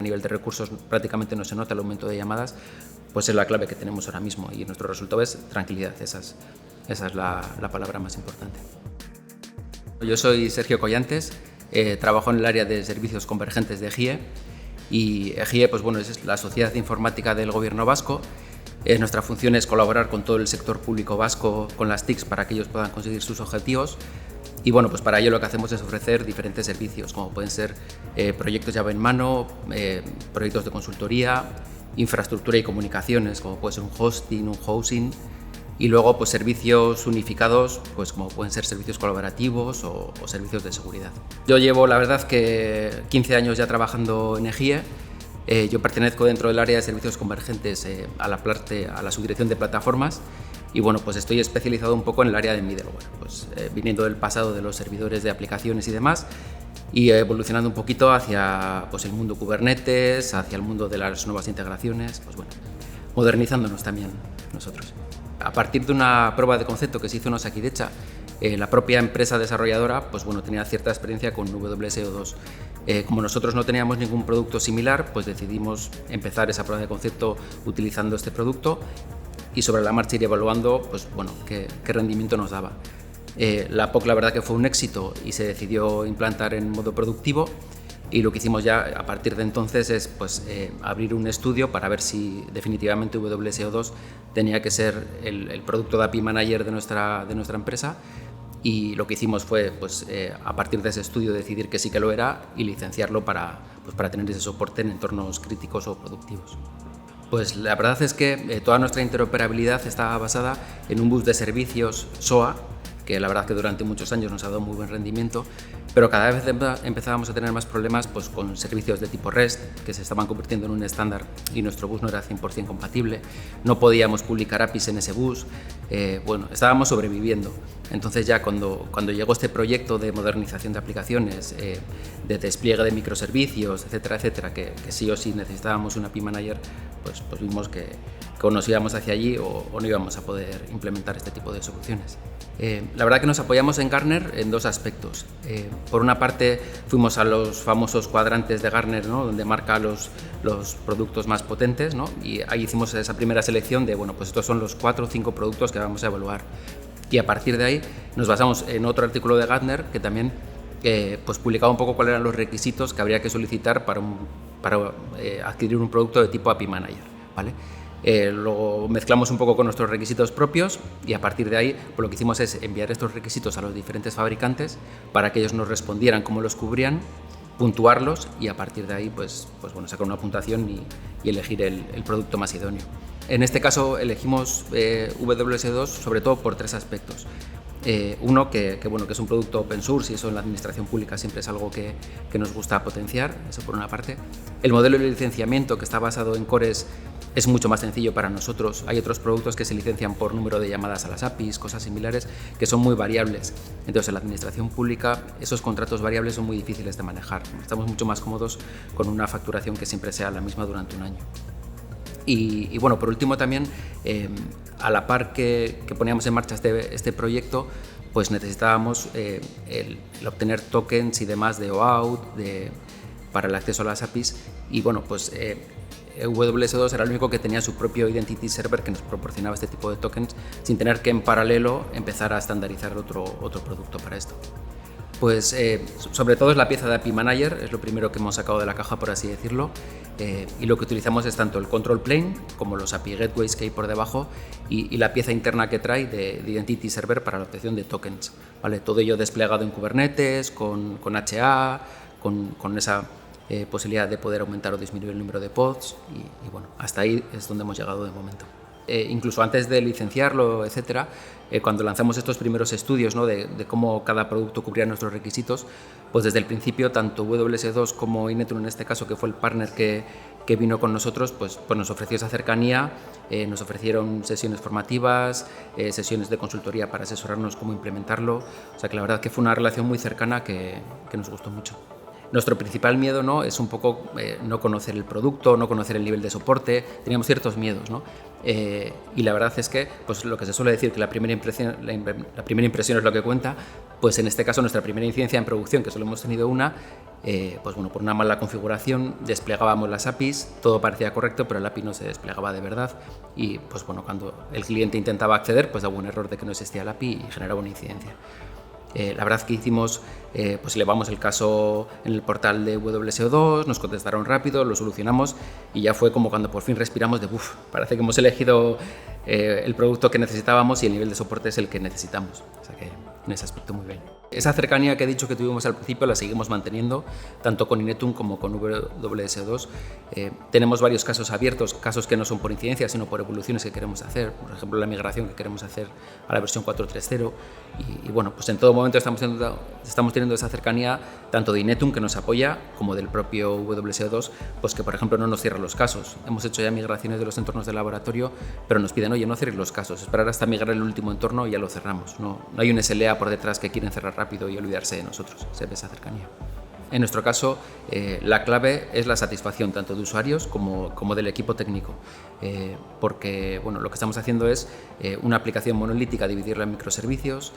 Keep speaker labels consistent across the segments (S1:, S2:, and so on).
S1: A nivel de recursos prácticamente no se nota el aumento de llamadas, pues es la clave que tenemos ahora mismo y nuestro resultado es tranquilidad, esa es la palabra más importante. Yo soy Sergio Collantes, trabajo en el área de servicios convergentes de EGIE y EGIE pues bueno, es la Sociedad Informática del Gobierno Vasco. Nuestra función es colaborar con todo el sector público vasco, con las TICs, para que ellos puedan conseguir sus objetivos. Y bueno, pues para ello lo que hacemos es ofrecer diferentes servicios, como pueden ser proyectos llave en mano, proyectos de consultoría, infraestructura y comunicaciones, como puede ser un hosting, un housing, y luego pues servicios unificados, pues como pueden ser servicios colaborativos o servicios de seguridad. Yo llevo, la verdad, que 15 años ya trabajando en EGIE. Yo pertenezco dentro del área de servicios convergentes a la subdirección de plataformas y bueno, pues estoy especializado un poco en el área de middleware, pues viniendo del pasado de los servidores de aplicaciones y demás y evolucionando un poquito hacia pues, el mundo Kubernetes, hacia el mundo de las nuevas integraciones, pues bueno, modernizándonos también nosotros. A partir de una prueba de concepto que se hizo en Osakidecha, la propia empresa desarrolladora pues bueno, tenía cierta experiencia con WSO2. Como nosotros no teníamos ningún producto similar, pues decidimos empezar esa prueba de concepto utilizando este producto y sobre la marcha ir evaluando pues, bueno, qué rendimiento nos daba. La POC la verdad que fue un éxito y se decidió implantar en modo productivo y lo que hicimos ya a partir de entonces es pues, abrir un estudio para ver si definitivamente WSO2 tenía que ser el producto de API Manager de nuestra empresa. Y lo que hicimos fue, pues, a partir de ese estudio, decidir que sí que lo era y licenciarlo para tener ese soporte en entornos críticos o productivos. Pues la verdad es que toda nuestra interoperabilidad está basada en un bus de servicios SOA, que la verdad que durante muchos años nos ha dado muy buen rendimiento, pero cada vez empezábamos a tener más problemas pues, con servicios de tipo REST, que se estaban convirtiendo en un estándar y nuestro bus no era 100% compatible, no podíamos publicar APIs en ese bus, bueno, estábamos sobreviviendo. Entonces ya cuando llegó este proyecto de modernización de aplicaciones, de despliegue de microservicios, etcétera, etcétera, que sí o sí necesitábamos un API Manager, pues vimos que o nos íbamos hacia allí o no íbamos a poder implementar este tipo de soluciones. La verdad que nos apoyamos en Gartner en dos aspectos. Por una parte fuimos a los famosos cuadrantes de Gartner, ¿no? Donde marca los productos más potentes, ¿no? Y ahí hicimos esa primera selección de, bueno, pues estos son los 4 o 5 productos que vamos a evaluar. Y a partir de ahí nos basamos en otro artículo de Gartner que también pues publicaba un poco cuáles eran los requisitos que habría que solicitar para adquirir un producto de tipo API Manager, ¿vale? Lo mezclamos un poco con nuestros requisitos propios y a partir de ahí pues lo que hicimos es enviar estos requisitos a los diferentes fabricantes para que ellos nos respondieran cómo los cubrían, puntuarlos y a partir de ahí pues bueno, sacar una puntuación y elegir el producto más idóneo. En este caso elegimos WS2 sobre todo por 3 aspectos. Uno, que es un producto open source y eso en la administración pública siempre es algo que nos gusta potenciar, eso por una parte. El modelo de licenciamiento que está basado en cores es mucho más sencillo para nosotros. Hay otros productos que se licencian por número de llamadas a las APIs, cosas similares, que son muy variables. Entonces, en la administración pública, esos contratos variables son muy difíciles de manejar. Estamos mucho más cómodos con una facturación que siempre sea la misma durante un año. Y bueno, por último también, a la par que poníamos en marcha este proyecto, pues necesitábamos el obtener tokens y demás de OAuth para el acceso a las APIs y bueno, pues WS2 era el único que tenía su propio Identity Server que nos proporcionaba este tipo de tokens sin tener que en paralelo empezar a estandarizar otro producto para esto. Pues sobre todo es la pieza de API Manager, es lo primero que hemos sacado de la caja, por así decirlo, y lo que utilizamos es tanto el control plane como los API gateways que hay por debajo y la pieza interna que trae de Identity Server para la obtención de tokens, ¿vale? Todo ello desplegado en Kubernetes, con HA, con esa posibilidad de poder aumentar o disminuir el número de pods y bueno, hasta ahí es donde hemos llegado de momento. Incluso antes de licenciarlo, etcétera, cuando lanzamos estos primeros estudios, ¿no? de cómo cada producto cubría nuestros requisitos, pues desde el principio tanto WS2 como Inetum en este caso, que fue el partner que vino con nosotros, pues nos ofreció esa cercanía, nos ofrecieron sesiones formativas, sesiones de consultoría para asesorarnos cómo implementarlo, o sea que la verdad que fue una relación muy cercana que nos gustó mucho. Nuestro principal miedo, ¿no?, es un poco no conocer el producto, no conocer el nivel de soporte. Teníamos ciertos miedos, ¿no? Y la verdad es que, pues lo que se suele decir, que la primera impresión es lo que cuenta, pues en este caso nuestra primera incidencia en producción, que solo hemos tenido una, pues bueno, por una mala configuración desplegábamos las APIs, todo parecía correcto, pero el API no se desplegaba de verdad y pues bueno, cuando el cliente intentaba acceder, pues daba un error de que no existía el API y generaba una incidencia. La verdad que hicimos, pues elevamos el caso en el portal de WSO2, nos contestaron rápido, lo solucionamos y ya fue como cuando por fin respiramos de uff, parece que hemos elegido el producto que necesitábamos y el nivel de soporte es el que necesitamos. O sea que en ese aspecto muy bien. Esa cercanía que he dicho que tuvimos al principio la seguimos manteniendo, tanto con Inetum como con WSO2. Tenemos varios casos abiertos, casos que no son por incidencias, sino por evoluciones que queremos hacer, por ejemplo, la migración que queremos hacer a la versión 4.3.0. Y bueno, pues en todo momento estamos teniendo esa cercanía tanto de Inetum, que nos apoya, como del propio WSO2, pues que por ejemplo no nos cierra los casos. Hemos hecho ya migraciones de los entornos de laboratorio, pero nos piden, oye, no cierres los casos, esperar hasta migrar el último entorno y ya lo cerramos. No hay un SLA por detrás que quieren cerrar rápido y olvidarse de nosotros. Se ve esa cercanía. En nuestro caso, la clave es la satisfacción tanto de usuarios como del equipo técnico, porque bueno, lo que estamos haciendo es una aplicación monolítica, dividirla en microservicios,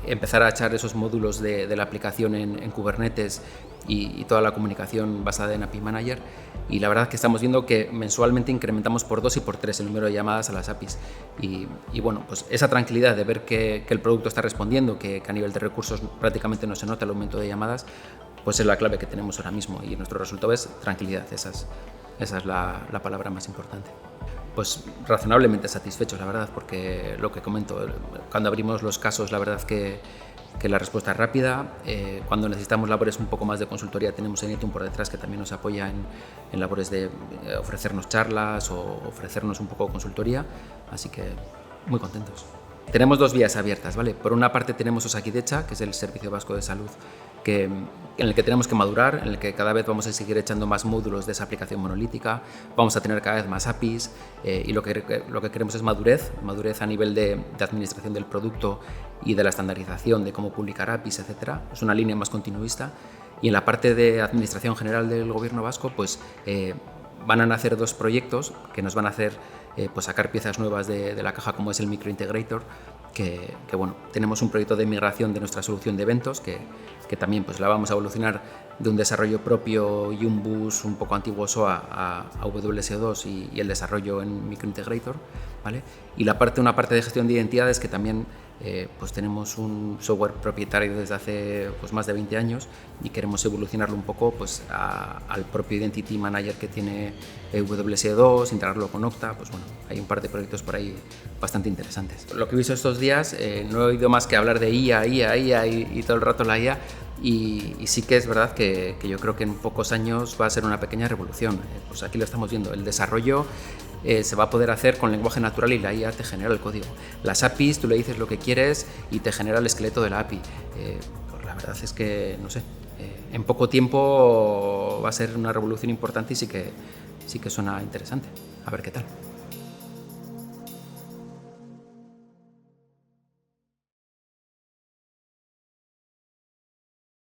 S1: empezar a echar esos módulos de la aplicación en Kubernetes y toda la comunicación basada en API Manager, y la verdad es que estamos viendo que mensualmente incrementamos por 2 y por 3 el número de llamadas a las APIs y bueno, pues esa tranquilidad de ver que el producto está respondiendo, que a nivel de recursos prácticamente no se nota el aumento de llamadas, pues es la clave que tenemos ahora mismo y nuestro resultado es tranquilidad, esa es la palabra más importante. Pues razonablemente satisfechos, la verdad, porque lo que comento, cuando abrimos los casos, la verdad que la respuesta es rápida. Cuando necesitamos labores un poco más de consultoría, tenemos a Inetum por detrás que también nos apoya en labores de ofrecernos charlas o ofrecernos un poco de consultoría, así que muy contentos. Tenemos dos vías abiertas, ¿vale? Por una parte tenemos Osakidecha, que es el Servicio Vasco de Salud, en el que tenemos que madurar, en el que cada vez vamos a seguir echando más módulos de esa aplicación monolítica, vamos a tener cada vez más APIs y lo que queremos es madurez a nivel de administración del producto y de la estandarización de cómo publicar APIs, etc. Es una línea más continuista. Y en la parte de administración general del gobierno vasco, pues van a nacer dos proyectos que nos van a hacer pues sacar piezas nuevas de la caja, como es el Microintegrator, que bueno, tenemos un proyecto de migración de nuestra solución de eventos que también pues la vamos a evolucionar de un desarrollo propio y un bus un poco antiguo SOA a WSO2 y el desarrollo en Microintegrator, ¿vale? Y una parte de gestión de identidades que también pues tenemos un software propietario desde hace pues más de 20 años y queremos evolucionarlo un poco pues al propio Identity Manager que tiene WSO2, integrarlo con Okta. Pues bueno, hay un par de proyectos por ahí bastante interesantes. Lo que he visto estos días, no he oído más que hablar de IA y todo el rato la IA, y sí que es verdad que yo creo que en pocos años va a ser una pequeña revolución. Pues aquí lo estamos viendo, el desarrollo se va a poder hacer con lenguaje natural y la IA te genera el código. Las APIs, tú le dices lo que quieres y te genera el esqueleto de la API. Pues la verdad es que, no sé, en poco tiempo va a ser una revolución importante y sí que suena interesante. A ver qué tal.